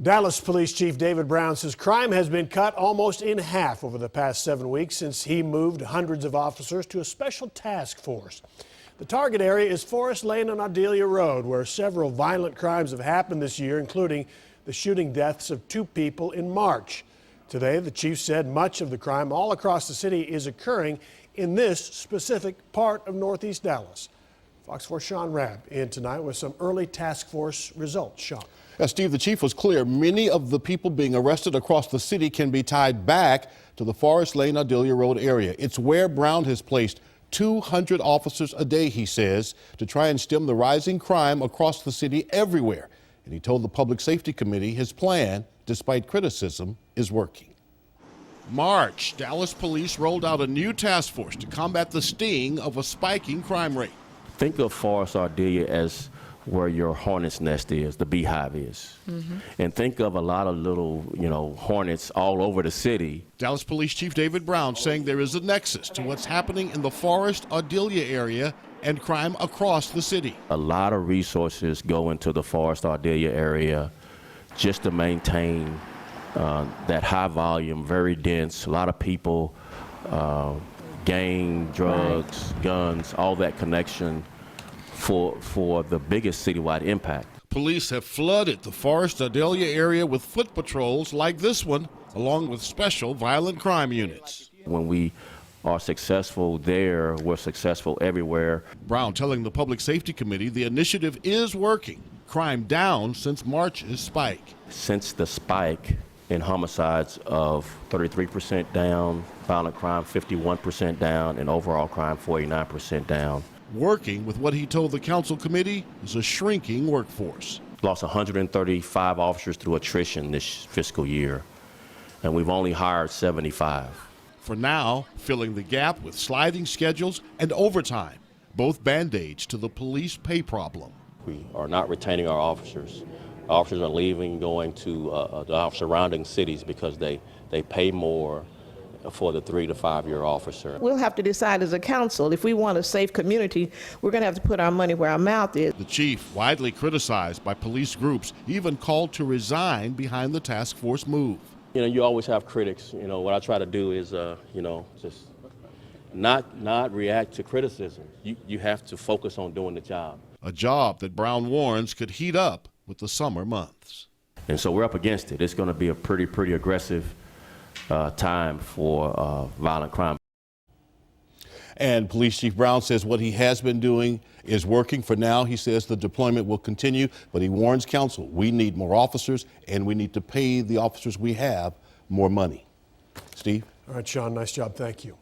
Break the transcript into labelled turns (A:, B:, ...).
A: Dallas Police Chief David Brown says crime has been cut almost in half over the past 7 weeks since he moved hundreds of officers to a special task force. The target area is Forest Lane and Ardelia Road, where several violent crimes have happened this year, including the shooting deaths of 2 people in March. Today, the chief said much of the crime all across the city is occurring in this specific part of Northeast Dallas. Fox 4 Sean Rabb in tonight with some early task force results. Sean.
B: Steve, the chief was clear. Many of the people being arrested across the city can be tied back to the Forest Lane, Ardelia Road area. It's where Brown has placed 200 officers a day, he says, to try and stem the rising crime across the city everywhere. And he told the Public Safety Committee his plan, despite criticism, is working. March, Dallas police rolled out a new task force to combat the sting of a spiking crime rate.
C: Think of Forest Ardelia as where your hornet's nest is, the beehive is. And think of a lot of little, hornets all over the city.
B: Dallas Police Chief David Brown saying there is a nexus to what's happening in the Forest Ardelia area and crime across the city.
C: A lot of resources go into the Forest Ardelia area just to maintain that high volume, very dense, a lot of people, gang, drugs, guns, all that connection for the biggest citywide impact.
B: Police have flooded the Forest Ardelia area with foot patrols like this one, along with special violent crime units.
C: When we are successful there, we're successful everywhere.
B: Brown telling the Public Safety Committee the initiative is working. Crime down since March's spike.
C: Since the spike in homicides of 33% down, violent crime 51% down, and overall crime 49% down.
B: Working with what he told the council committee is a shrinking workforce.
C: Lost 135 officers through attrition this fiscal year, and we've only hired 75.
B: For now, filling the gap with sliding schedules and overtime, both band-aids to the police pay problem.
C: We are not retaining our officers. Officers are leaving, going to the surrounding cities because they pay more for the 3 to 5 year officer.
D: We'll have to decide as a council if we want a safe community. We're going to have to put our money where our mouth is.
B: The chief, widely criticized by police groups, even called to resign behind the task force move.
C: You always have critics. What I try to do is, just not react to criticism. You have to focus on doing the job.
B: A job that Brown warns could heat up with the summer months.
C: And so we're up against it. It's going to be a pretty aggressive time for violent crime.
B: And Police Chief Brown says what he has been doing is working for now. He says the deployment will continue, but he warns council, we need more officers and we need to pay the officers we have more money. Steve?
A: All right, Sean, nice job. Thank you.